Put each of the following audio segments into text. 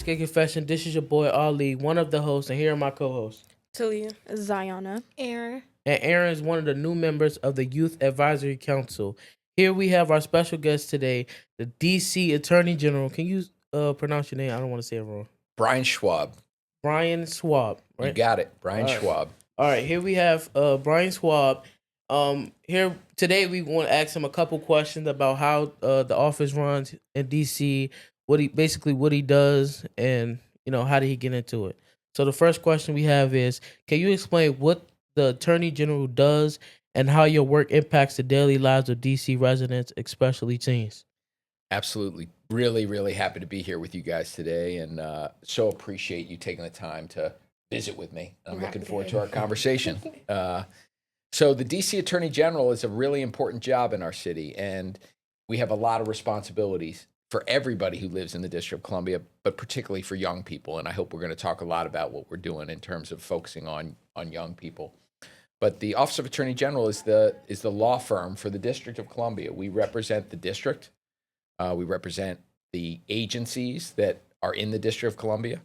Masculine Confession. This is your boy Ali, one of the hosts, and here are my co-hosts. Talia, Zayana, Aaron. And Aaron is one of the new members of the Youth Advisory Council. Here we have our special guest today, the DC Attorney General. Can you pronounce your name? I don't want to say it wrong. Brian Schwalb. Brian Schwalb, right? You got it, Brian Schwalb. All right, here we have Brian Schwalb. Here today we want to ask him a couple questions about how the office runs in DC, what he does, and how did he get into it. So the first question we have is, can you explain what the Attorney General does and how your work impacts the daily lives of DC residents, especially teens? Absolutely. Really, really happy to be here with you guys today, and so appreciate you taking the time to visit with me. I'm looking forward to our conversation. So the DC Attorney General is a really important job in our city, and we have a lot of responsibilities for everybody who lives in the District of Columbia, but particularly for young people. And I hope we're going to talk a lot about what we're doing in terms of focusing on young people. But the Office of Attorney General is the law firm for the District of Columbia. We represent the district. We represent the agencies that are in the District of Columbia.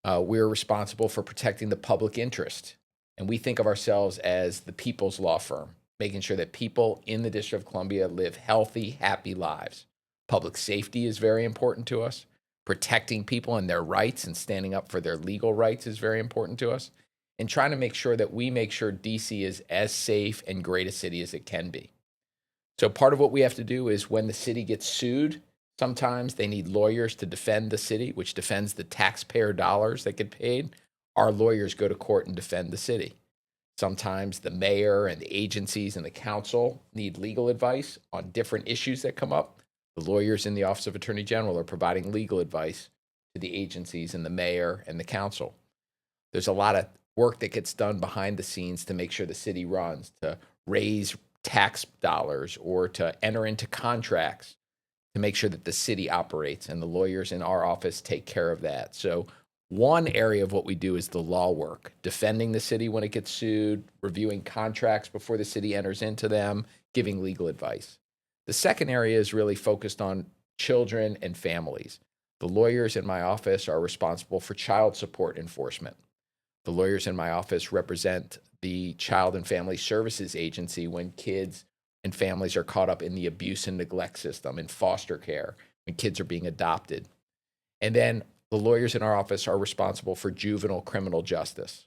We're responsible for protecting the public interest. And we think of ourselves as the people's law firm, making sure that people in the District of Columbia live healthy, happy lives. Public safety is very important to us. Protecting people and their rights and standing up for their legal rights is very important to us. And trying to make sure that we make sure DC is as safe and great a city as it can be. So part of what we have to do is when the city gets sued, sometimes they need lawyers to defend the city, which defends the taxpayer dollars that get paid. Our lawyers go to court and defend the city. Sometimes the mayor and the agencies and the council need legal advice on different issues that come up. The lawyers in the Office of Attorney General are providing legal advice to the agencies and the mayor and the council. There's a lot of work that gets done behind the scenes to make sure the city runs, to raise tax dollars or to enter into contracts to make sure that the city operates, and the lawyers in our office take care of that. So one area of what we do is the law work, defending the city when it gets sued, reviewing contracts before the city enters into them, giving legal advice. The second area is really focused on children and families. The lawyers in my office are responsible for child support enforcement. The lawyers in my office represent the Child and Family Services Agency when kids and families are caught up in the abuse and neglect system, in foster care, when kids are being adopted. And then the lawyers in our office are responsible for juvenile criminal justice.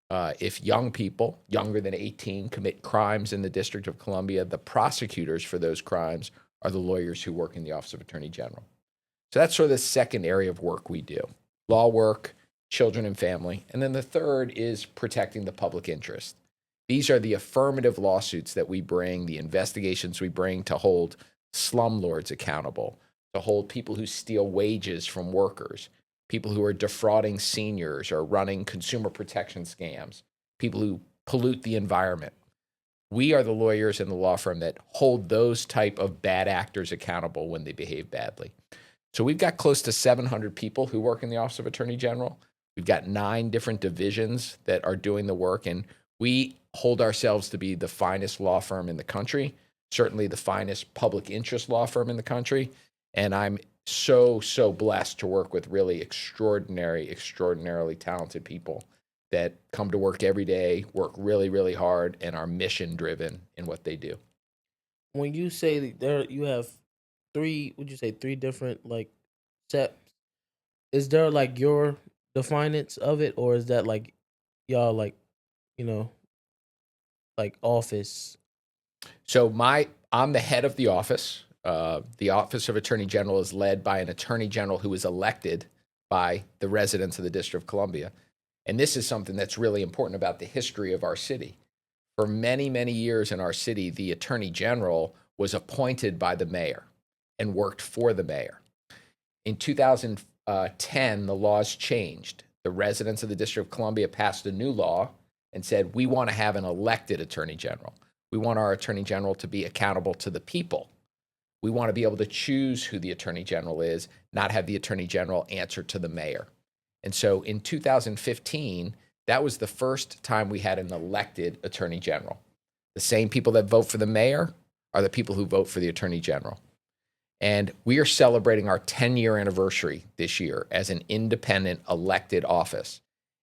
If young people, younger than 18, commit crimes in the District of Columbia, the prosecutors for those crimes are the lawyers who work in the Office of Attorney General. So that's sort of the second area of work we do. Law work, children and family. And then the third is protecting the public interest. These are the affirmative lawsuits that we bring, the investigations we bring to hold slumlords accountable, to hold people who steal wages from workers, people who are defrauding seniors or running consumer protection scams, people who pollute the environment. We are the lawyers in the law firm that hold those type of bad actors accountable when they behave badly. So we've got close to 700 people who work in the Office of Attorney General. We've got 9 different divisions that are doing the work, and we hold ourselves to be the finest law firm in the country, certainly the finest public interest law firm in the country. And I'm so blessed to work with really extraordinarily talented people that come to work every day, work really, really hard, and are mission driven in what they do. When you say there, you have three different like steps. Is there like your defiance of it, or is that like y'all like like office? So I'm the head of the office. The Office of Attorney General is led by an Attorney General who is elected by the residents of the District of Columbia. And this is something that's really important about the history of our city. For many, many years in our city, the Attorney General was appointed by the mayor and worked for the mayor. In 2010, the laws changed. The residents of the District of Columbia passed a new law and said, we want to have an elected Attorney General. We want our Attorney General to be accountable to the people. We want to be able to choose who the Attorney General is, not have the Attorney General answer to the mayor. And so in 2015, that was the first time we had an elected Attorney General. The same people that vote for the mayor are the people who vote for the Attorney General. And we are celebrating our 10-year anniversary this year as an independent elected office.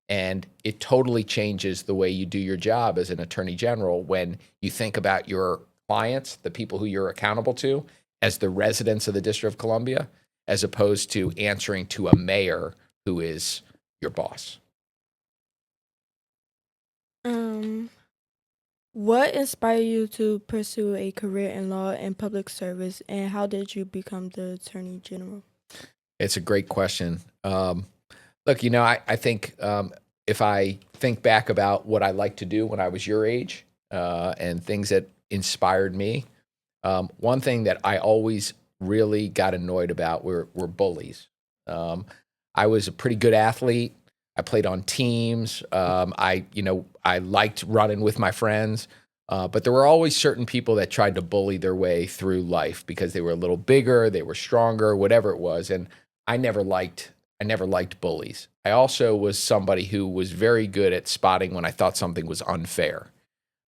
And it totally changes the way you do your job as an attorney general when you think about your clients, the people who you're accountable to, as the residents of the District of Columbia, as opposed to answering to a mayor who is your boss. What inspired you to pursue a career in law and public service, and how did you become the Attorney General? It's a great question. Look, I think if I think back about what I liked to do when I was your age and things that inspired me, one thing that I always really got annoyed about were bullies. I was a pretty good athlete. I played on teams. I liked running with my friends. But there were always certain people that tried to bully their way through life because they were a little bigger, they were stronger, whatever it was. And I never liked bullies. I also was somebody who was very good at spotting when I thought something was unfair.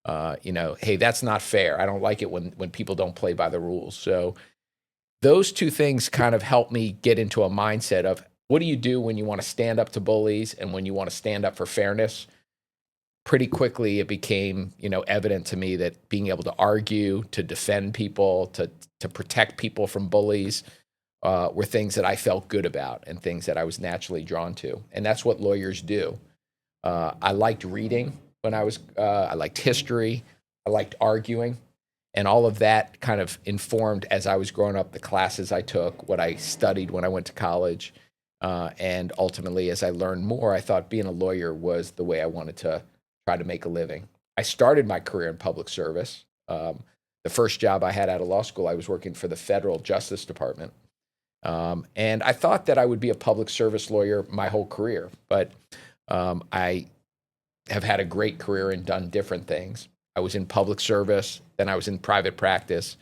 Hey, that's not fair. I don't like it when people don't play by the rules. So those two things kind of helped me get into a mindset of what do you do when you want to stand up to bullies and when you want to stand up for fairness? Pretty quickly, it became, evident to me that being able to argue, to defend people, to protect people from bullies were things that I felt good about and things that I was naturally drawn to. And that's what lawyers do. I liked reading when I liked history. I liked arguing. And all of that kind of informed as I was growing up the classes I took, what I studied when I went to college. And ultimately, as I learned more, I thought being a lawyer was the way I wanted to try to make a living. I started my career in public service. The first job I had out of law school, I was working for the Federal Justice Department. And I thought that I would be a public service lawyer my whole career. But I have had a great career and done different things. I was in public service, then I was in private practice.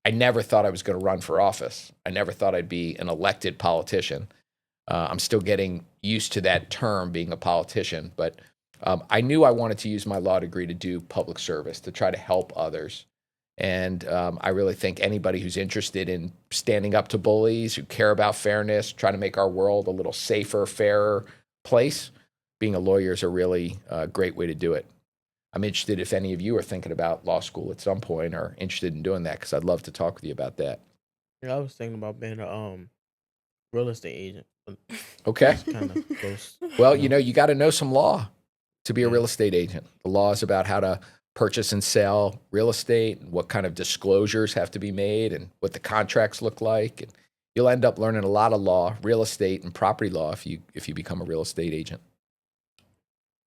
I never thought I was going to run for office. I never thought I'd be an elected politician. I'm still getting used to that term, being a politician, but I knew I wanted to use my law degree to do public service, to try to help others. And I really think anybody who's interested in standing up to bullies, who care about fairness, trying to make our world a little safer, fairer place, being a lawyer is a really great way to do it. I'm interested if any of you are thinking about law school at some point or interested in doing that, because I'd love to talk with you about that. Yeah, I was thinking about being a real estate agent. Okay. Kind of close. Well, you got to know some law to be a Yeah. real estate agent. The law is about how to purchase and sell real estate, and what kind of disclosures have to be made, and what the contracts look like. And you'll end up learning a lot of law, real estate and property law if you become a real estate agent.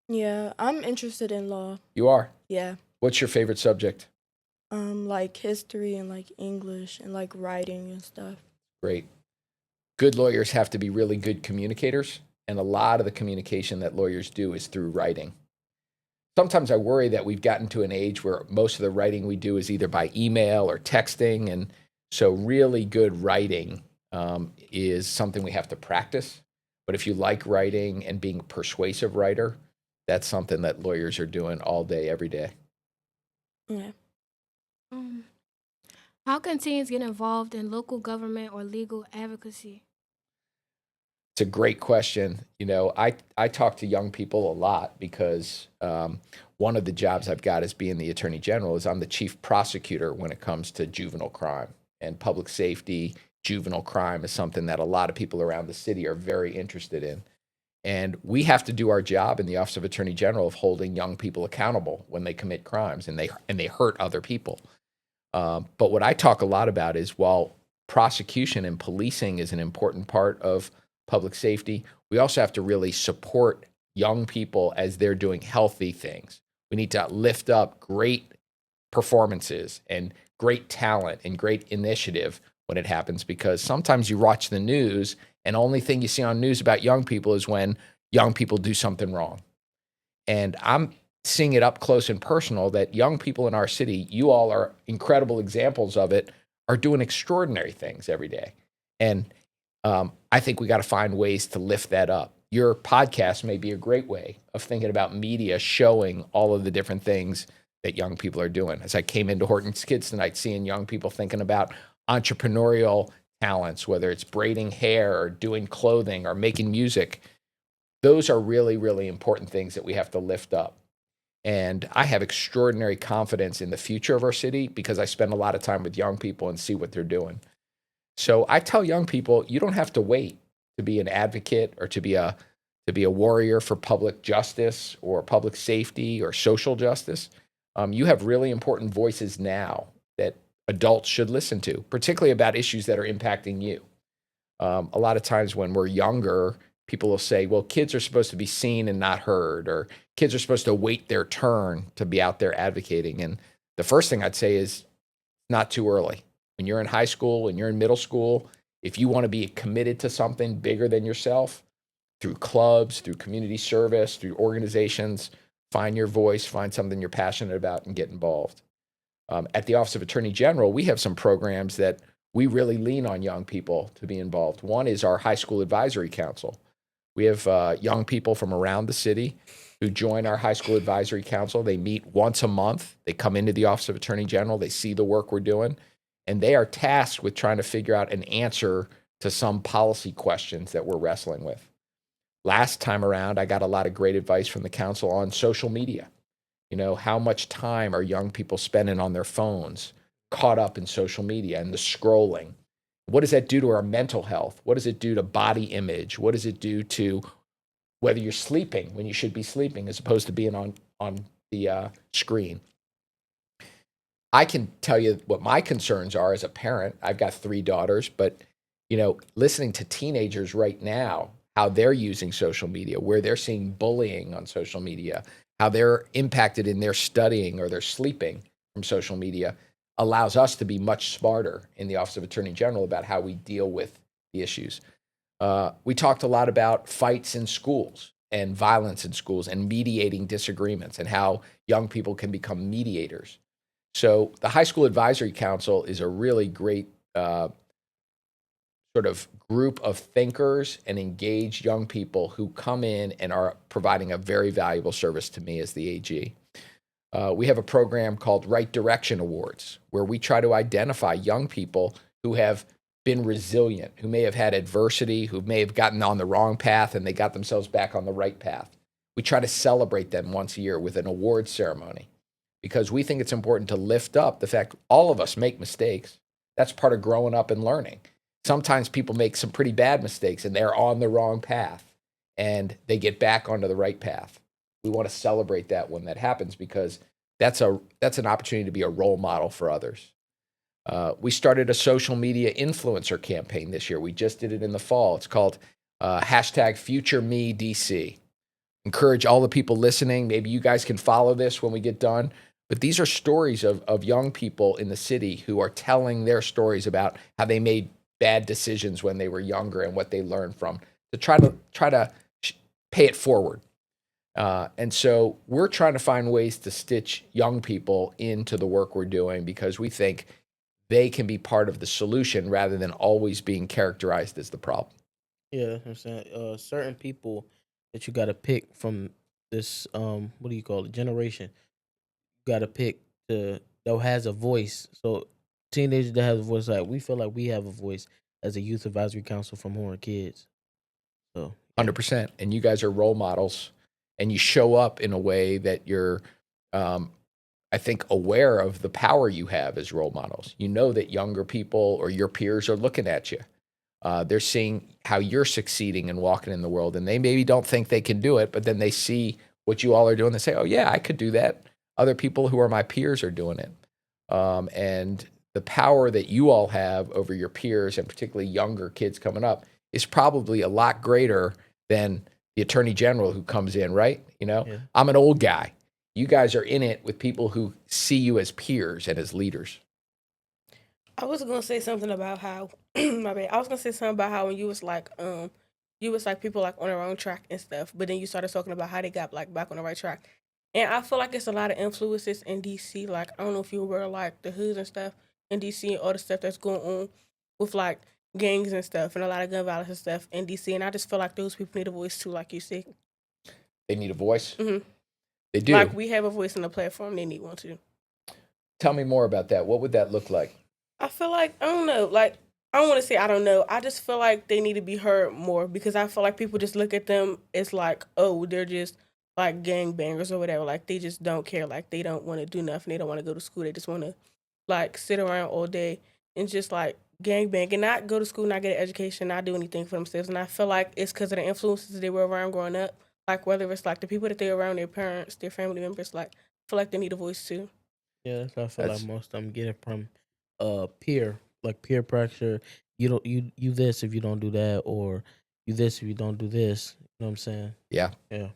Yeah, I'm interested in law. You are? Yeah. What's your favorite subject? Like history and like English and like writing and stuff. Great. Good lawyers have to be really good communicators, and a lot of the communication that lawyers do is through writing. Sometimes I worry that we've gotten to an age where most of the writing we do is either by email or texting, and so really good writing is something we have to practice. But if you like writing and being a persuasive writer, that's something that lawyers are doing all day, every day. Yeah. How can teens get involved in local government or legal advocacy? It's a great question. I talk to young people a lot because one of the jobs I've got as being the Attorney General is I'm the chief prosecutor when it comes to juvenile crime. And public safety, juvenile crime is something that a lot of people around the city are very interested in. And we have to do our job in the Office of Attorney General of holding young people accountable when they commit crimes and they hurt other people. But what I talk a lot about is, while prosecution and policing is an important part of public safety, we also have to really support young people as they're doing healthy things. We need to lift up great performances and great talent and great initiative when it happens, because sometimes you watch the news and the only thing you see on news about young people is when young people do something wrong. And I'm seeing it up close and personal that young people in our city, you all are incredible examples of it, are doing extraordinary things every day. And I think we got to find ways to lift that up. Your podcast may be a great way of thinking about media showing all of the different things that young people are doing. As I came into Horton's Kids tonight, seeing young people thinking about entrepreneurial talents, whether it's braiding hair or doing clothing or making music. Those are really, really important things that we have to lift up. And I have extraordinary confidence in the future of our city because I spend a lot of time with young people and see what they're doing. So I tell young people, you don't have to wait to be an advocate or to be a warrior for public justice or public safety or social justice. You have really important voices now that adults should listen to, particularly about issues that are impacting you. A lot of times when we're younger, people will say, well, kids are supposed to be seen and not heard, or kids are supposed to wait their turn to be out there advocating. And the first thing I'd say is not too early. When you're in high school, when you're in middle school, if you want to be committed to something bigger than yourself, through clubs, through community service, through organizations, find your voice, find something you're passionate about, and get involved. At the Office of Attorney General, we have some programs that we really lean on young people to be involved. One is our High School Advisory Council. We have young people from around the city who join our High School Advisory Council. They meet once a month. They come into the Office of Attorney General. They see the work we're doing, and they are tasked with trying to figure out an answer to some policy questions that we're wrestling with. Last time around, I got a lot of great advice from the council on social media. You know, how much time are young people spending on their phones, caught up in social media and the scrolling? What does that do to our mental health? What does it do to body image? What does it do to whether you're sleeping when you should be sleeping as opposed to being on the screen? I can tell you what my concerns are as a parent. I've got 3 daughters, but you know, listening to teenagers right now, how they're using social media, where they're seeing bullying on social media, how they're impacted in their studying or their sleeping from social media, allows us to be much smarter in the Office of Attorney General about how we deal with the issues. We talked a lot about fights in schools and violence in schools and mediating disagreements and how young people can become mediators. So the High School Advisory Council is a really great sort of group of thinkers and engaged young people who come in and are providing a very valuable service to me as the AG. We have a program called Right Direction Awards, where we try to identify young people who have been resilient, who may have had adversity, who may have gotten on the wrong path and they got themselves back on the right path. We try to celebrate them once a year with an award ceremony because we think it's important to lift up the fact all of us make mistakes. That's part of growing up and learning. Sometimes people make some pretty bad mistakes and they're on the wrong path and they get back onto the right path. We want to celebrate that when that happens because that's an opportunity to be a role model for others. We started a social media influencer campaign this year. We just did it in the fall. It's called #FutureMeDC. Encourage all the people listening. Maybe you guys can follow this when we get done. But these are stories of young people in the city who are telling their stories about how they made bad decisions when they were younger and what they learned from to try to pay it forward. And so we're trying to find ways to stitch young people into the work we're doing because we think they can be part of the solution rather than always being characterized as the problem. Yeah, that's what I'm saying. Certain people that you got to pick from this, what do you call it, generation, you got to pick that has a voice. So teenagers that have a voice, like we feel like we have a voice as a youth advisory council from Horton Kids. So 100%. And you guys are role models and you show up in a way that you're, I think, aware of the power you have as role models. You know that younger people or your peers are looking at you. They're seeing how you're succeeding and walking in the world, and they maybe don't think they can do it, but then they see what you all are doing. They say, oh, yeah, I could do that. Other people who are my peers are doing it. And the power that you all have over your peers, and particularly younger kids coming up, is probably a lot greater than the attorney general who comes in, right? You know, yeah. I'm an old guy. You guys are in it with people who see you as peers and as leaders. I was gonna say something about how my bad. I was gonna say something about how when you was like people like on the wrong track and stuff, but then you started talking about how they got like back on the right track. And I feel like it's a lot of influences in DC. Like I don't know if you were like the hoods and stuff in DC and all the stuff that's going on with like gangs and stuff and a lot of gun violence and stuff in DC. And I just feel like those people need a voice too, like you said. They need a voice? Mm-hmm. They do. Like we have a voice on the platform, they need one too. Tell me more about that. What would that look like? I feel like I don't know. Like I don't want to say I don't know. I just feel like they need to be heard more because I feel like people just look at them as like, oh, they're just like gangbangers or whatever. Like they just don't care. Like they don't want to do nothing. They don't want to go to school. They just want to like sit around all day and just like gangbang and not go to school, not get an education, not do anything for themselves. And I feel like it's because of the influences they were around growing up. Like whether it's like the people that they're around, their parents, their family members. Like I feel like they need a voice too. Yeah, that's what I feel like That's most of them get it from peer pressure. You this if you don't do that, or you this if you don't do this. You know what I'm saying? yeah, Yeah.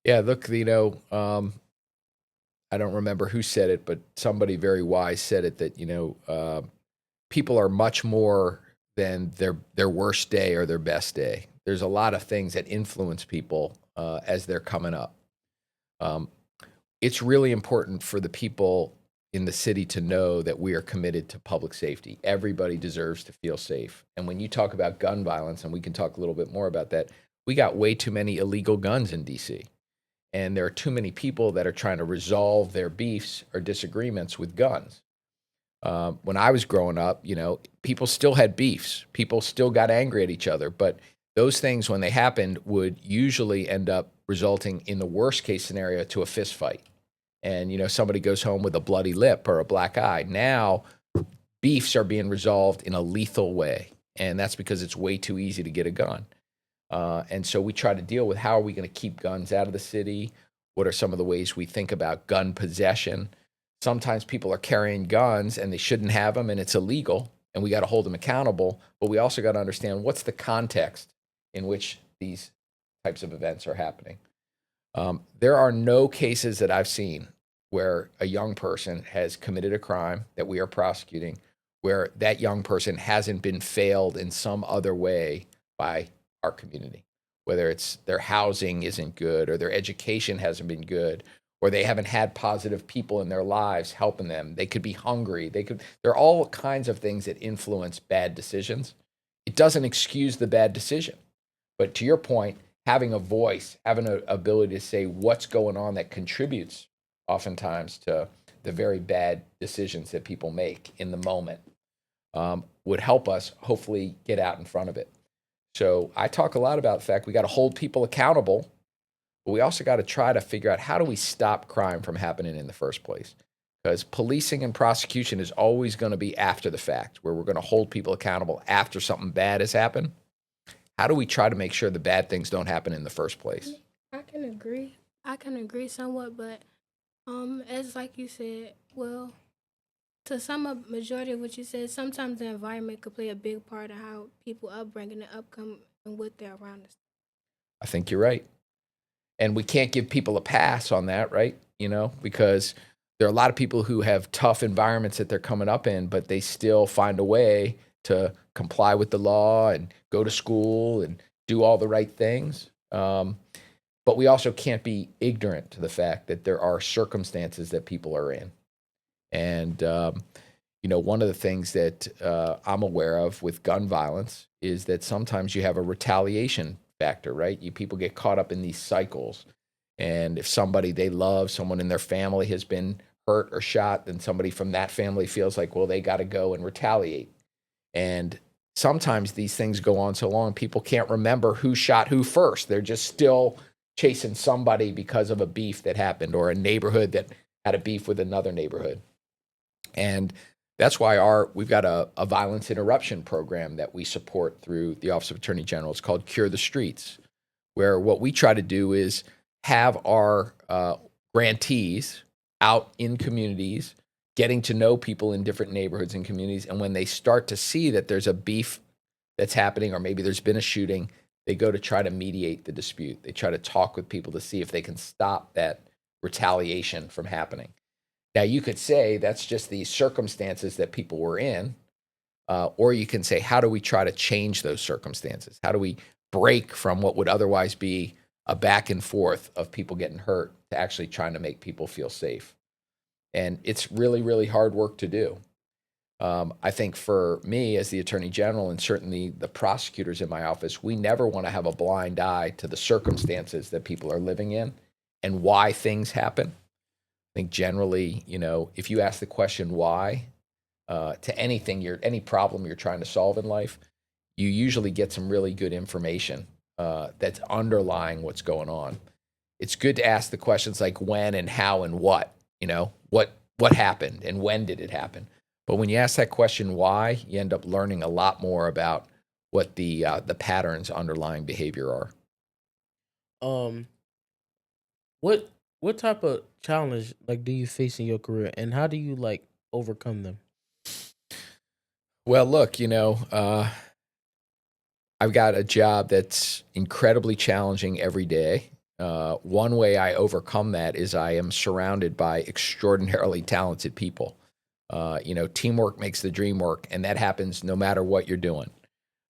yeah. Look, I don't remember who said it, but somebody very wise said it that people are much more than their worst day or their best day. There's a lot of things that influence people as they're coming up. Um, it's really important for the people in the city to know that we are committed to public safety. Everybody deserves to feel safe. And when you talk about gun violence, and we can talk a little bit more about that, we got way too many illegal guns in DC. And there are too many people that are trying to resolve their beefs or disagreements with guns. When I was growing up, people still had beefs. People still got angry at each other. But those things, when they happened, would usually end up resulting in the worst case scenario to a fist fight. And, somebody goes home with a bloody lip or a black eye. Now, beefs are being resolved in a lethal way. And that's because it's way too easy to get a gun. And so we try to deal with how are we going to keep guns out of the city? What are some of the ways we think about gun possession? Sometimes people are carrying guns and they shouldn't have them and it's illegal and we got to hold them accountable. But we also got to understand what's the context in which these types of events are happening. There are no cases that I've seen where a young person has committed a crime that we are prosecuting, where that young person hasn't been failed in some other way by our community, whether it's their housing isn't good or their education hasn't been good or they haven't had positive people in their lives helping them. They could be hungry. There are all kinds of things that influence bad decisions. It doesn't excuse the bad decision. But to your point, having a voice, having an ability to say what's going on that contributes oftentimes to the very bad decisions that people make in the moment would help us hopefully get out in front of it. So I talk a lot about the fact we got to hold people accountable, but we also got to try to figure out how do we stop crime from happening in the first place? Because policing and prosecution is always going to be after the fact, where we're going to hold people accountable after something bad has happened. How do we try to make sure the bad things don't happen in the first place? I can agree. I can agree somewhat, but as like you said, well, to sum up majority of what you said, sometimes the environment could play a big part of how people upbringing and upcoming and what they're around us. I think you're right. And we can't give people a pass on that, right? Because there are a lot of people who have tough environments that they're coming up in, but they still find a way to comply with the law and go to school and do all the right things. But we also can't be ignorant to the fact that there are circumstances that people are in. And, one of the things that I'm aware of with gun violence is that sometimes you have a retaliation factor, right? People get caught up in these cycles. And if somebody they love, someone in their family has been hurt or shot, then somebody from that family feels like, well, they got to go and retaliate. And sometimes these things go on so long, people can't remember who shot who first. They're just still chasing somebody because of a beef that happened or a neighborhood that had a beef with another neighborhood. And that's why we've got a violence interruption program that we support through the Office of Attorney General. It's called Cure the Streets, where what we try to do is have our grantees out in communities, getting to know people in different neighborhoods and communities. And when they start to see that there's a beef that's happening, or maybe there's been a shooting, they go to try to mediate the dispute. They try to talk with people to see if they can stop that retaliation from happening. Now, you could say that's just the circumstances that people were in, or you can say, how do we try to change those circumstances? How do we break from what would otherwise be a back and forth of people getting hurt to actually trying to make people feel safe? And it's really, really hard work to do. I think for me as the Attorney General, and certainly the prosecutors in my office, we never want to have a blind eye to the circumstances that people are living in and why things happen. I think generally, if you ask the question why, to any problem you're trying to solve in life, you usually get some really good information that's underlying what's going on. It's good to ask the questions like when and how and what, what happened and when did it happen? But when you ask that question why, you end up learning a lot more about what the patterns underlying behavior are. Um, what type of challenge like do you face in your career, and how do you like overcome them? Well, look, I've got a job that's incredibly challenging every day. One way I overcome that is I am surrounded by extraordinarily talented people. Teamwork makes the dream work, and that happens no matter what you're doing.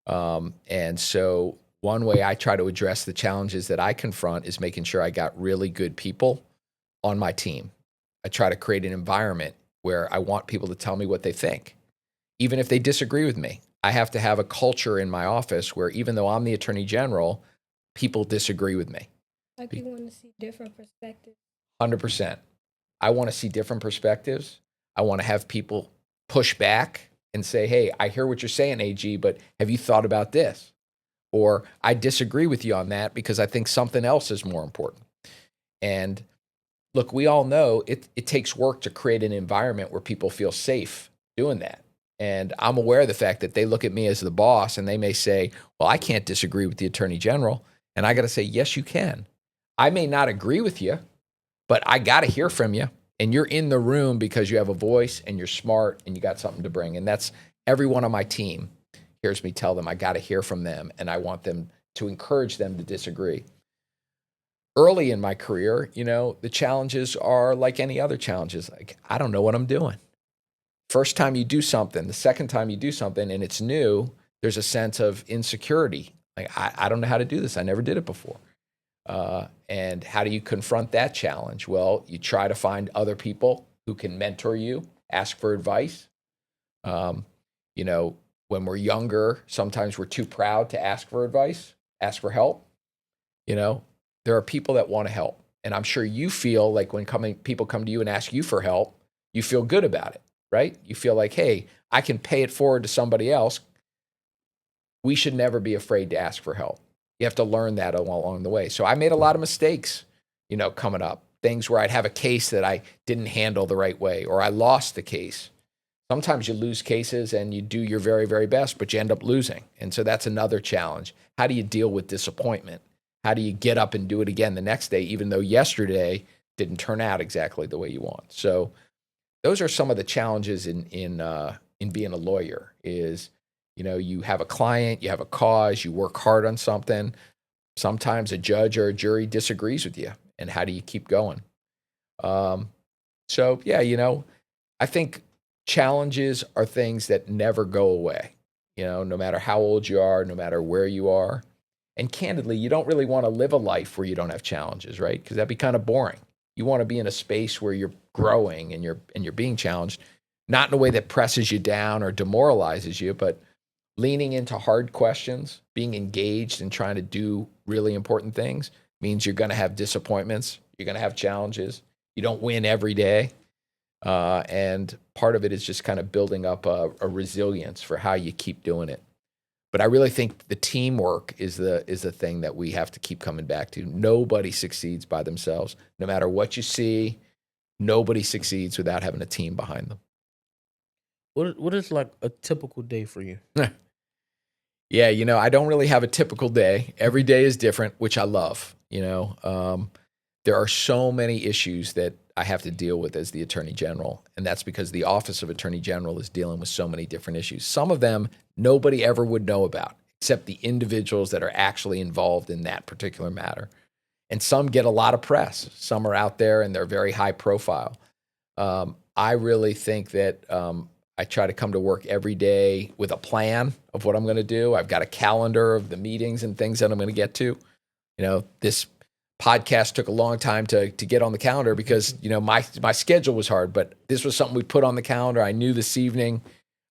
And so one way I try to address the challenges that I confront is making sure I got really good people on my team. I try to create an environment where I want people to tell me what they think, even if they disagree with me. I have to have a culture in my office where even though I'm the attorney general, people disagree with me. Like you want to see different perspectives. 100%. I want to see different perspectives. I want to have people push back and say, hey, I hear what you're saying, AG, but have you thought about this? Or I disagree with you on that because I think something else is more important. And look, we all know it takes work to create an environment where people feel safe doing that. And I'm aware of the fact that they look at me as the boss and they may say, well, I can't disagree with the attorney general. And I got to say, yes, you can. I may not agree with you, but I got to hear from you. And you're in the room because you have a voice and you're smart and you got something to bring. And that's everyone on my team hears me tell them I got to hear from them. And I want them to encourage them to disagree. Early in my career, the challenges are like any other challenges. Like, I don't know what I'm doing. First time you do something, the second time you do something and it's new, there's a sense of insecurity. Like, I don't know how to do this. I never did it before. And how do you confront that challenge? Well, you try to find other people who can mentor you, ask for advice. When we're younger, sometimes we're too proud to ask for advice, ask for help. There are people that want to help. And I'm sure you feel like when people come to you and ask you for help, you feel good about it, right? You feel like, hey, I can pay it forward to somebody else. We should never be afraid to ask for help. You have to learn that along the way. So I made a lot of mistakes, coming up. Things where I'd have a case that I didn't handle the right way, or I lost the case. Sometimes you lose cases and you do your very, very best, but you end up losing. And so that's another challenge. How do you deal with disappointment? How do you get up and do it again the next day, even though yesterday didn't turn out exactly the way you want? So those are some of the challenges in being a lawyer is, you have a client, you have a cause, you work hard on something. Sometimes a judge or a jury disagrees with you. And how do you keep going? I think challenges are things that never go away, no matter how old you are, no matter where you are. And candidly, you don't really want to live a life where you don't have challenges, right? Because that'd be kind of boring. You want to be in a space where you're growing and you're being challenged, not in a way that presses you down or demoralizes you, but leaning into hard questions, being engaged and trying to do really important things means you're going to have disappointments. You're going to have challenges. You don't win every day. And part of it is just kind of building up a resilience for how you keep doing it. But I really think the teamwork is the thing that we have to keep coming back to. Nobody succeeds by themselves. No matter what you see, nobody succeeds without having a team behind them. What is like a typical day for you? Yeah, I don't really have a typical day. Every day is different, which I love. There are so many issues that I have to deal with as the Attorney General, and that's because the Office of Attorney General is dealing with so many different issues. Some of them nobody ever would know about, except the individuals that are actually involved in that particular matter. And some get a lot of press. Some are out there and they're very high profile. I really think that I try to come to work every day with a plan of what I'm going to do. I've got a calendar of the meetings and things that I'm going to get to. This podcast took a long time to get on the calendar because, my schedule was hard, but this was something we put on the calendar. I knew this evening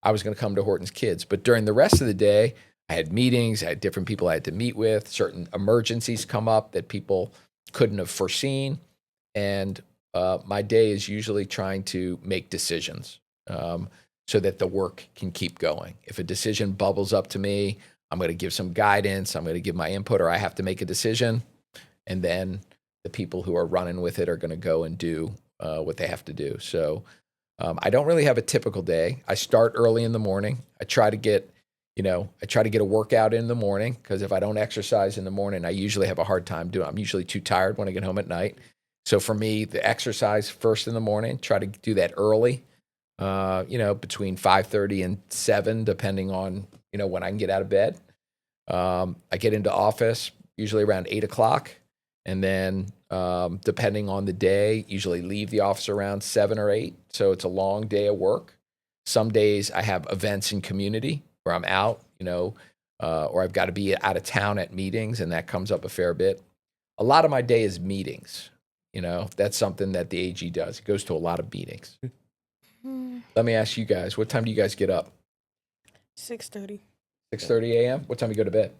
I was going to come to Horton's Kids. But during the rest of the day, I had meetings, I had different people I had to meet with, certain emergencies come up that people couldn't have foreseen. And my day is usually trying to make decisions. so that the work can keep going. If a decision bubbles up to me, I'm going to give some guidance, I'm going to give my input, or I have to make a decision, and then the people who are running with it are going to go and do what they have to do. So I don't really have a typical day. I start early in the morning. I try to get a workout in the morning, because if I don't exercise in the morning, I usually have a hard time doing it. I'm usually too tired when I get home at night. So for me, the exercise first in the morning, try to do that early, between 5:30 and 7, depending on, when I can get out of bed. I get into office usually around 8 o'clock. And then depending on the day, usually leave the office around 7 or 8. So it's a long day of work. Some days I have events in community where I'm out, or I've got to be out of town at meetings, and that comes up a fair bit. A lot of my day is meetings. That's something that the AG does. It goes to a lot of meetings. Let me ask you guys, what time do you guys get up? 6:30. 6:30 a.m.? What time do you go to bed?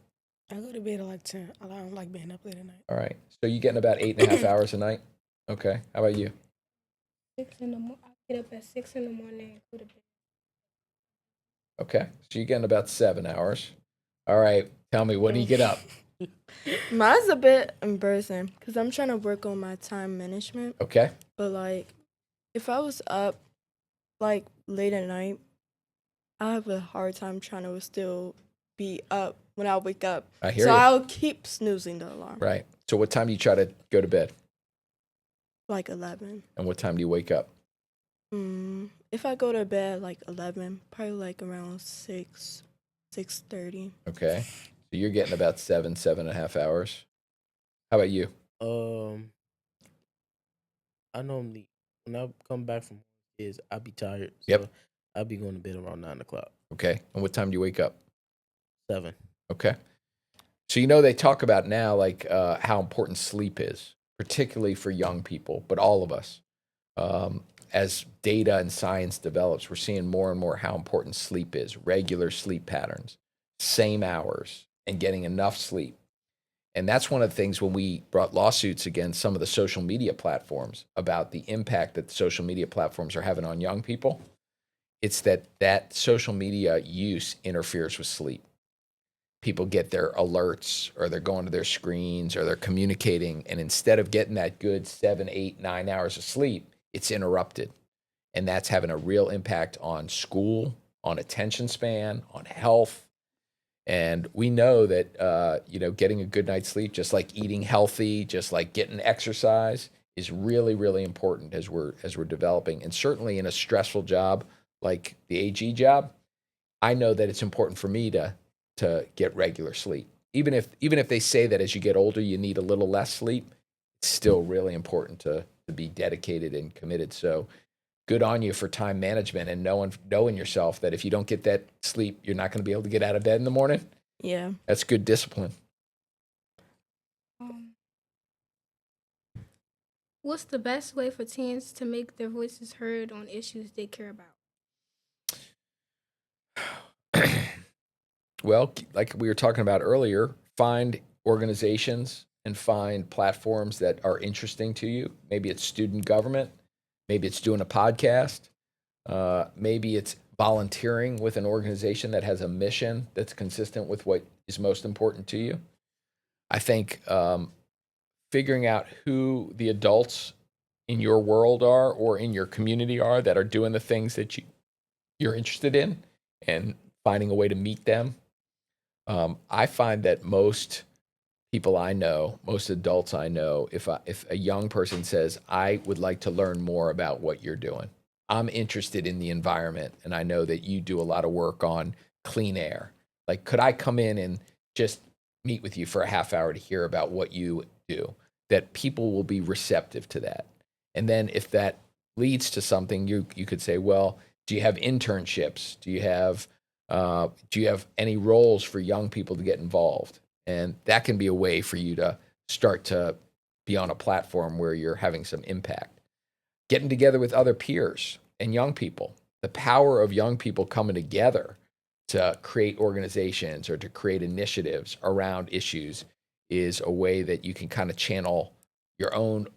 I go to bed at like 10. I don't like being up late at night. All right. So you're getting about 8.5 hours a night? Okay. How about you? 6 in the morning. I get up at 6 in the morning and go to bed. Okay. So you're getting about 7 hours. All right. Tell me, when do you get up? Mine's a bit embarrassing because I'm trying to work on my time management. Okay. But like, if I was up like late at night, I have a hard time trying to still be up when I wake up. I hear so you. I'll keep snoozing the alarm. Right. So what time do you try to go to bed? Like 11. And what time do you wake up? If I go to bed like 11, probably like around 6:30. Okay. So you're getting about 7.5 hours. How about you? I normally, when I come back from is I be tired. So Yep. I'll be going to bed around 9 o'clock. Okay. And what time do you wake up? 7. Okay. So they talk about now like how important sleep is, particularly for young people, but all of us. As data and science develops, we're seeing more and more how important sleep is, regular sleep patterns, same hours, and getting enough sleep. And that's one of the things when we brought lawsuits against some of the social media platforms about the impact that the social media platforms are having on young people. It's that social media use interferes with sleep. People get their alerts, or they're going to their screens, or they're communicating, and instead of getting that good 7, 8, 9 hours of sleep, it's interrupted. And that's having a real impact on school, on attention span, on health. And we know that, getting a good night's sleep, just like eating healthy, just like getting exercise, is really, really important as we're developing. And certainly in a stressful job like the AG job, I know that it's important for me to get regular sleep. Even if they say that as you get older, you need a little less sleep, it's still really important to be dedicated and committed. So good on you for time management and knowing yourself that if you don't get that sleep, you're not going to be able to get out of bed in the morning. Yeah. That's good discipline. What's the best way for teens to make their voices heard on issues they care about? Well, like we were talking about earlier, find organizations and find platforms that are interesting to you. Maybe it's student government. Maybe it's doing a podcast. Maybe it's volunteering with an organization that has a mission that's consistent with what is most important to you. I think figuring out who the adults in your world are or in your community are that are doing the things that you're interested in, and finding a way to meet them. I find that most people I know, most adults I know, if a young person says, I would like to learn more about what you're doing, I'm interested in the environment, and I know that you do a lot of work on clean air. Like, could I come in and just meet with you for a half hour to hear about what you do? That people will be receptive to that. And then if that leads to something, you could say, well, do you have internships? Do you have any roles for young people to get involved? And that can be a way for you to start to be on a platform where you're having some impact. Getting together with other peers and young people. The power of young people coming together to create organizations or to create initiatives around issues is a way that you can kind of channel your own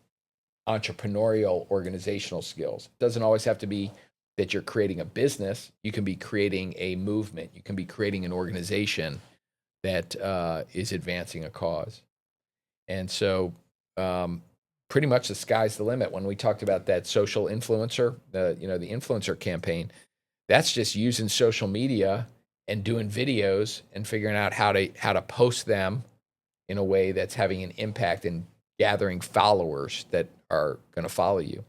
entrepreneurial organizational skills. It doesn't always have to be that you're creating a business. You can be creating a movement. You can be creating an organization that is advancing a cause. And so pretty much the sky's the limit. When we talked about that social influencer, the influencer campaign, that's just using social media and doing videos and figuring out how to post them in a way that's having an impact and gathering followers that are going to follow you.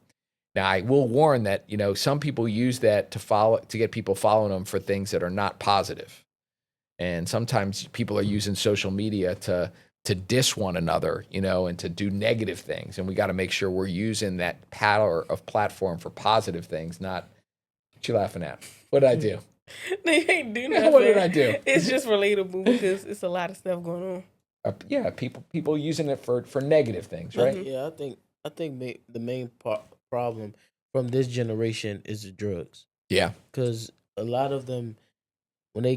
Now, I will warn that, some people use that to get people following them for things that are not positive. And sometimes people are using social media to diss one another, and to do negative things. And we got to make sure we're using that power of platform for positive things, not what you laughing at. What did I do? They ain't do nothing. What did I do? It's just relatable because it's a lot of stuff going on. Yeah, people using it for negative things, right? Mhm. Yeah, I think the main problem from this generation is the drugs. Yeah. Because a lot of them, when they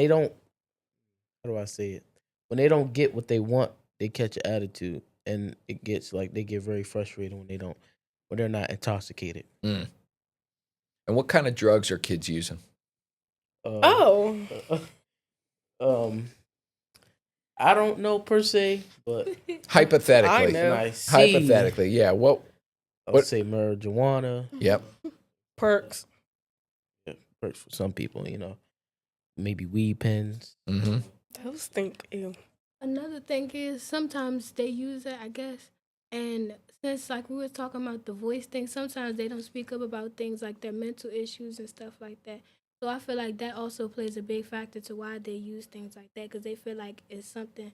don't, how do I say it? When they don't get what they want, they catch an attitude, and it gets like they get very frustrated when they're not intoxicated. Mm. And what kind of drugs are kids using? I don't know per se, but Hypothetically. I know. I see, Hypothetically, yeah. I would say marijuana. Yep. Perks. Yeah, works for some people, maybe weed pens. Mm-hmm. Those stink. Ew. Another thing is sometimes they use it, I guess, and since like we were talking about the voice thing, sometimes they don't speak up about things like their mental issues and stuff like that. So I feel like that also plays a big factor to why they use things like that, because they feel like it's something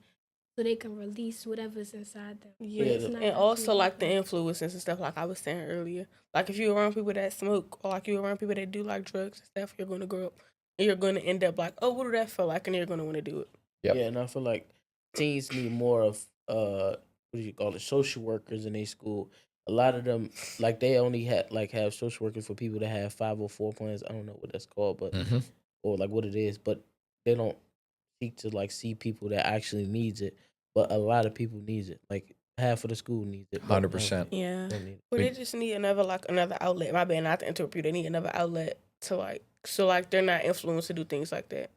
so they can release whatever's inside them. But Yeah, it's not and also actually like the happening. influences and stuff, like I was saying earlier. Like if you're around people that smoke, or like you're around people that do like drugs and stuff, you're gonna grow up and you're gonna end up like, oh, what do that feel like? And you're gonna want to do it. Yep. Yeah, and I feel like teens need more of what do you call it, social workers in their school. A lot of them, like they only have social workers for people that have 504 plans. I don't know what that's called, but Mm-hmm. or like what it is, but they don't seek to like see people that actually needs it. But a lot of people needs it. Like half of the school needs it. 100%. Yeah. Don't need it. But they just need another outlet. My bad, not to interrupt you. They need another outlet to they're not influenced to do things like that.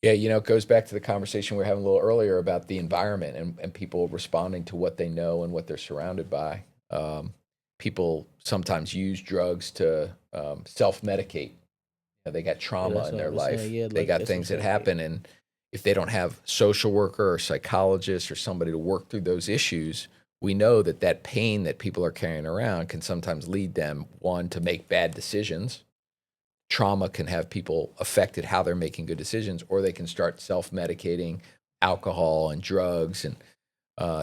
Yeah, it goes back to the conversation we were having a little earlier about the environment and people responding to what they know and what they're surrounded by. People sometimes use drugs to self-medicate. They got trauma that's in what their I was life. saying. Yeah, they like, got that's things what that I'm saying. happen, and if they don't have social worker or psychologist or somebody to work through those issues, we know that pain that people are carrying around can sometimes lead them, one, to make bad decisions. Trauma can have people affected how they're making good decisions, or they can start self-medicating alcohol and drugs and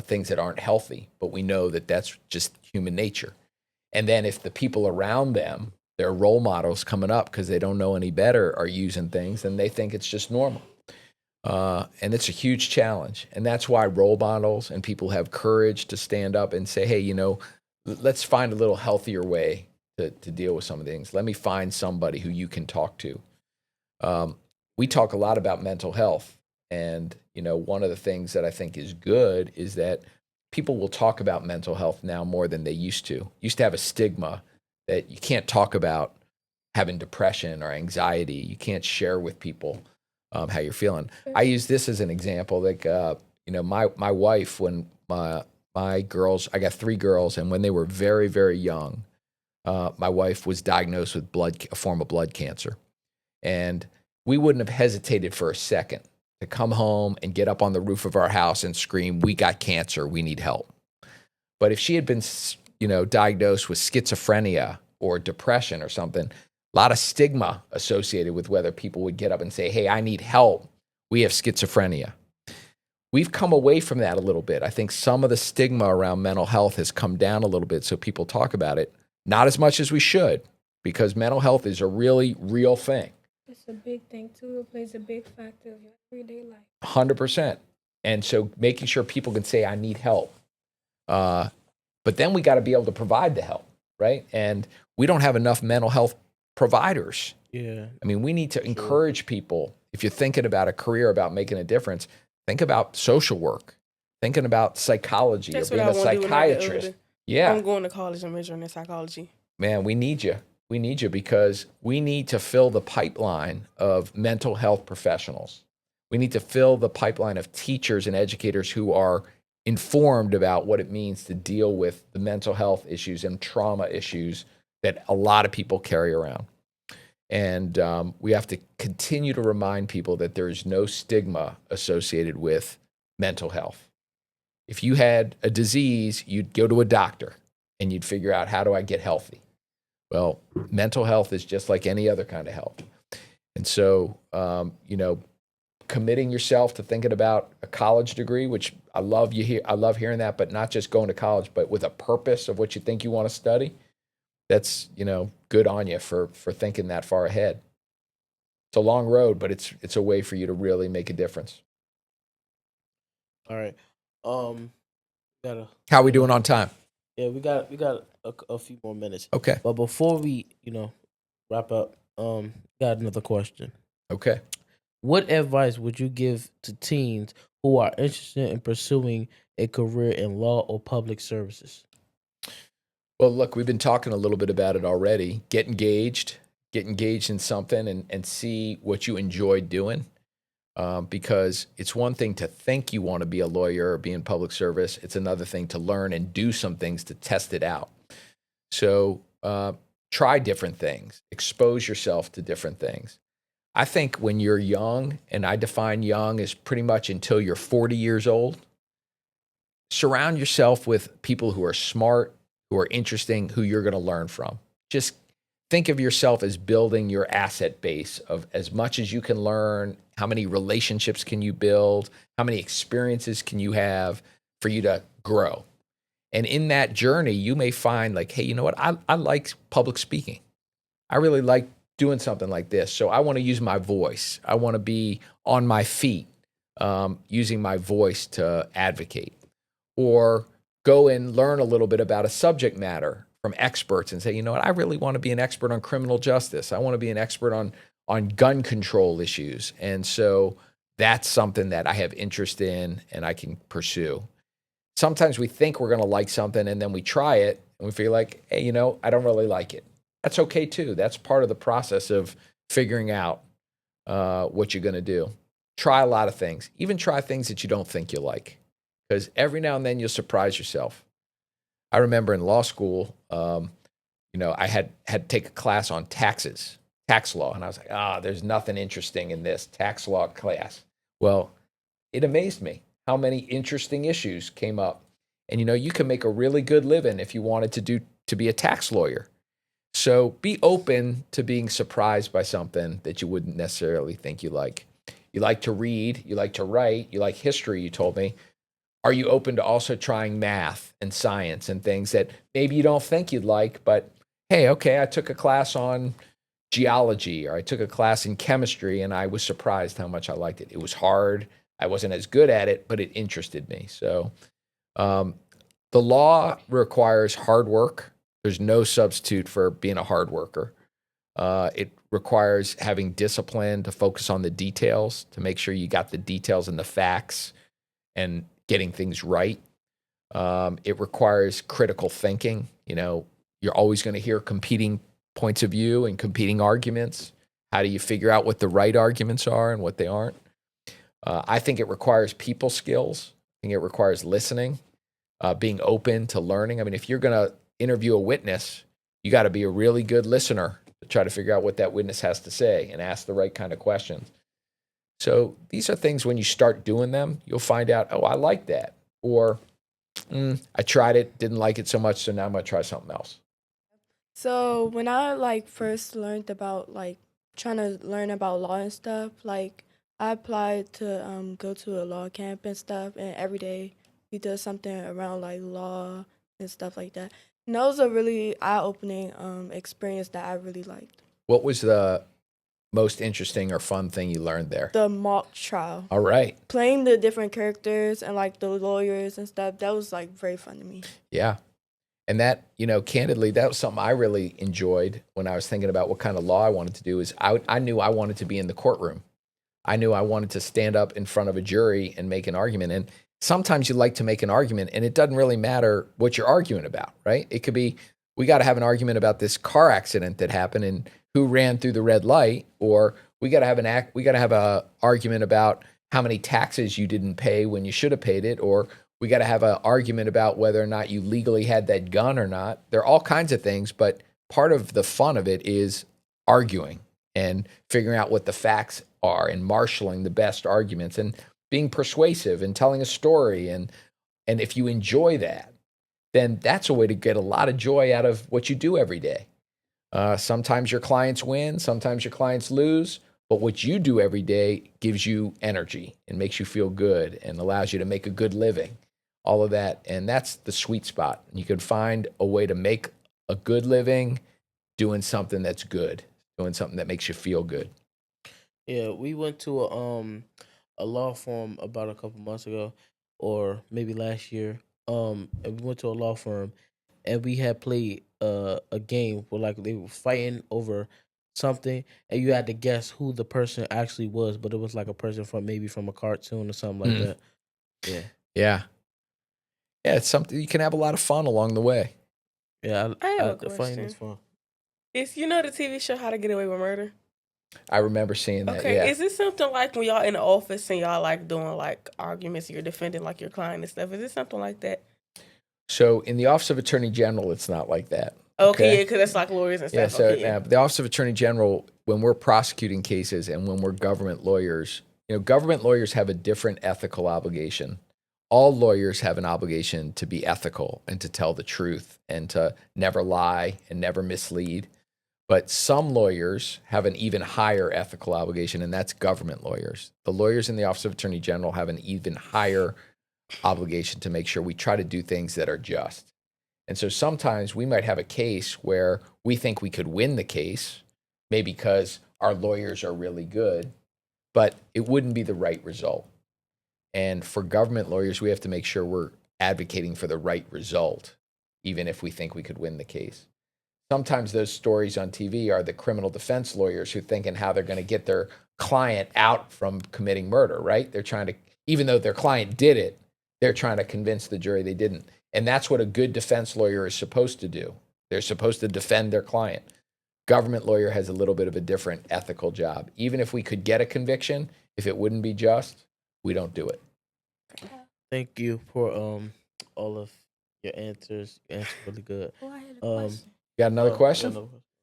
things that aren't healthy. But we know that that's just human nature. And then if the people around them, their role models coming up because they don't know any better, are using things, then they think it's just normal. And it's a huge challenge. And that's why role models and people have courage to stand up and say, hey, let's find a little healthier way to deal with some of the things. Let me find somebody who you can talk to. We talk a lot about mental health. And, one of the things that I think is good is that people will talk about mental health now more than they used to. Used to have a stigma that you can't talk about having depression or anxiety. You can't share with people how you're feeling. I use this as an example. Like, my wife, when my girls, I got 3 girls, and when they were very, very young, my wife was diagnosed with a form of blood cancer. And we wouldn't have hesitated for a second to come home and get up on the roof of our house and scream, we got cancer, we need help. But if she had been, diagnosed with schizophrenia or depression or something, a lot of stigma associated with whether people would get up and say, hey, I need help. We have schizophrenia. We've come away from that a little bit. I think some of the stigma around mental health has come down a little bit, so people talk about it. Not as much as we should, because mental health is a really real thing. It's a big thing too. It plays a big factor of your everyday life. 100%. And so making sure people can say, I need help. But then we got to be able to provide the help, right? And we don't have enough mental health providers. Yeah. I mean, we need to encourage people. If you're thinking about a career about making a difference, think about social work, thinking about psychology, That's or what being I a want to do when I get psychiatrist. older. Yeah. I'm going to college and majoring in psychology. man, we need you. We need you because we need to fill the pipeline of mental health professionals. We need to fill the pipeline of teachers and educators who are informed about what it means to deal with the mental health issues and trauma issues that a lot of people carry around. And we have to continue to remind people that there is no stigma associated with mental health. If you had a disease, you'd go to a doctor and you'd figure out, how do I get healthy? Well, mental health is just like any other kind of health. And so, committing yourself to thinking about a college degree, which I love hearing that, but not just going to college, but with a purpose of what you think you want to study. That's, good on you for thinking that far ahead. It's a long road, but it's a way for you to really make a difference. All right. How are we doing on time? Yeah, we got a few more minutes. Okay. But before we, wrap up, got another question. Okay. What advice would you give to teens who are interested in pursuing a career in law or public services? Well, look, we've been talking a little bit about it already. Get engaged in something and see what you enjoy doing. Because it's one thing to think you want to be a lawyer or be in public service. It's another thing to learn and do some things to test it out. So try different things. Expose yourself to different things. I think when you're young, and I define young as pretty much until you're 40 years old, surround yourself with people who are smart, who are interesting, who you're going to learn from. Just think of yourself as building your asset base of as much as you can learn. How many relationships can you build? How many experiences can you have for you to grow? And in that journey, you may find like, hey, you know what? I like public speaking. I really like doing something like this. So I want to use my voice. I want to be on my feet, using my voice to advocate. Or go and learn a little bit about a subject matter from experts and say, you know what? I really want to be an expert on criminal justice. I want to be an expert on gun control issues. And so that's something that I have interest in and I can pursue. Sometimes we think we're going to like something and then we try it and we feel like, hey, I don't really like it. That's okay too. That's part of the process of figuring out what you're going to do. Try a lot of things. Even try things that you don't think you like, because every now and then you'll surprise yourself. I remember in law school, I had to take a class on tax law. And I was like, there's nothing interesting in this tax law class. Well, it amazed me how many interesting issues came up. And, you can make a really good living if you wanted to be a tax lawyer. So be open to being surprised by something that you wouldn't necessarily think you like. You like to read, you like to write, you like history, you told me. Are you open to also trying math and science and things that maybe you don't think you'd like, but hey, okay, I took a class on geology or I took a class in chemistry and I was surprised how much I liked it. It was hard. I wasn't as good at it, but it interested me. So the law requires hard work. There's no substitute for being a hard worker. It requires having discipline to focus on the details, to make sure you got the details and the facts and getting things right. It requires critical thinking. You're always going to hear competing points of view and competing arguments. How do you figure out what the right arguments are and what they aren't? I think it requires people skills. I think it requires listening, being open to learning. I mean, if you're going to interview a witness, you got to be a really good listener to try to figure out what that witness has to say and ask the right kind of questions. So these are things, when you start doing them, you'll find out, oh, I like that. Or I tried it, didn't like it so much, so now I'm going to try something else. So when I first learned about trying to learn about law and stuff, I applied to go to a law camp and stuff, and every day we did something around law and stuff like that. And that was a really eye-opening experience that I really liked. What was the most interesting or fun thing you learned there? The mock trial. All right. Playing the different characters and the lawyers and stuff, that was very fun to me. Yeah. And that, candidly, that was something I really enjoyed when I was thinking about what kind of law I wanted to do. Is I knew I wanted to be in the courtroom. I knew I wanted to stand up in front of a jury and make an argument. And sometimes you like to make an argument and it doesn't really matter what you're arguing about, right? It could be, we got to have an argument about this car accident that happened and who ran through the red light, or we got to have a argument about how many taxes you didn't pay when you should have paid it, or we got to have an argument about whether or not you legally had that gun or not. There are all kinds of things, but part of the fun of it is arguing and figuring out what the facts are and marshaling the best arguments and being persuasive and telling a story. And if you enjoy that, then that's a way to get a lot of joy out of what you do every day. Sometimes your clients win, sometimes your clients lose, but what you do every day gives you energy and makes you feel good and allows you to make a good living, all of that. And that's the sweet spot. You can find a way to make a good living doing something that's good, doing something that makes you feel good. Yeah, we went to a law firm about a couple months ago, or maybe last year. And we went to a law firm, and we had played a game where like they were fighting over something, and you had to guess who the person actually was, but it was like a person from a cartoon or something like that. Yeah, Yeah. Yeah, it's something you can have a lot of fun along the way. yeah. I have a The fighting question. is fun. It's the TV show How to Get Away with Murder. I remember seeing that. Okay, Yeah. is this something like when y'all in the office and y'all like doing like arguments, you're defending like your client and stuff? Is it something like that? So in the Office of Attorney General, it's not like that. Okay, yeah, because that's like lawyers and Yeah, stuff. so Okay, yeah. the Office of Attorney General, when we're prosecuting cases and when we're government lawyers, government lawyers have a different ethical obligation. All lawyers have an obligation to be ethical and to tell the truth and to never lie and never mislead. But some lawyers have an even higher ethical obligation, and that's government lawyers. The lawyers in the Office of Attorney General have an even higher obligation to make sure we try to do things that are just. And so sometimes we might have a case where we think we could win the case, maybe because our lawyers are really good, but it wouldn't be the right result. And for government lawyers, we have to make sure we're advocating for the right result, even if we think we could win the case. Sometimes those stories on TV are the criminal defense lawyers who are thinking how they're going to get their client out from committing murder, right? They're trying to, even though their client did it, they're trying to convince the jury they didn't. And that's what a good defense lawyer is supposed to do. They're supposed to defend their client. Government lawyer has a little bit of a different ethical job. Even if we could get a conviction, if it wouldn't be just, we don't do it. Thank you for all of your answers. You answered really good. Oh, I had a question. Got another question?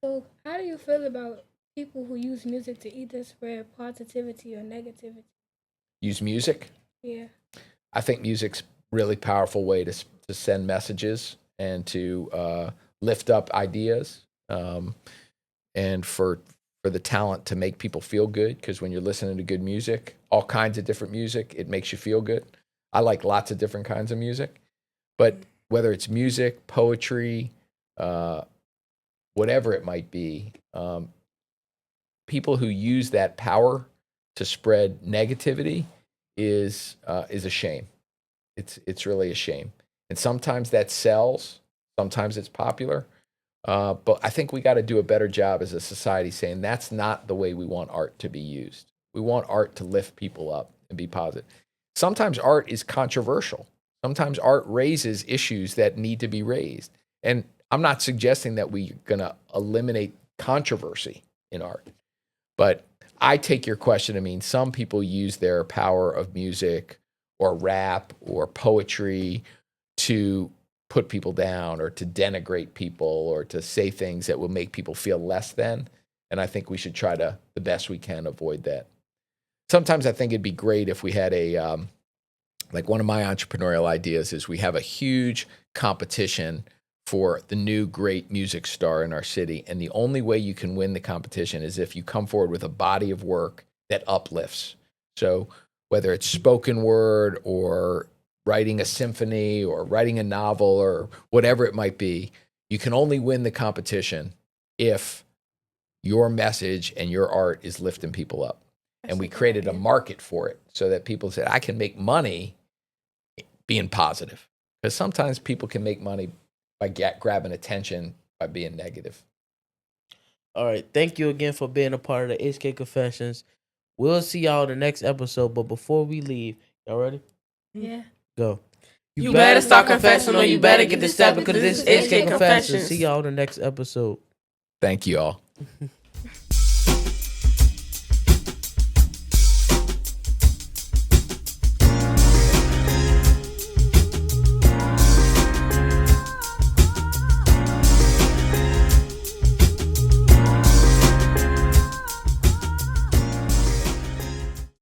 So, how do you feel about people who use music to either spread positivity or negativity? Use music? Yeah. I think music's really powerful way to send messages and to lift up ideas, and for the talent to make people feel good. Because when you're listening to good music, all kinds of different music, it makes you feel good. I like lots of different kinds of music, but whether it's music, poetry, whatever it might be, people who use that power to spread negativity is a shame. It's really a shame. And sometimes that sells, sometimes it's popular. But I think we got to do a better job as a society saying that's not the way we want art to be used. We want art to lift people up and be positive. Sometimes art is controversial. Sometimes art raises issues that need to be raised. And I'm not suggesting that we're going to eliminate controversy in art. But I take your question to mean some people use their power of music or rap or poetry to put people down or to denigrate people or to say things that will make people feel less than. And I think we should try to, the best we can, avoid that. Sometimes I think it'd be great if we had like one of my entrepreneurial ideas is we have a huge competition for the new great music star in our city. And the only way you can win the competition is if you come forward with a body of work that uplifts. So whether it's spoken word or writing a symphony or writing a novel or whatever it might be, you can only win the competition if your message and your art is lifting people up. And we created a market for it so that people said, I can make money being positive. Because sometimes people can make money by grabbing attention by being negative. All right. Thank you again for being a part of the HK Confessions. We'll see y'all in the next episode. But before we leave, y'all ready? Yeah. Go. You better start confessing or you better get the step because this is HK Confessions. Confessions. See y'all in the next episode. Thank you all.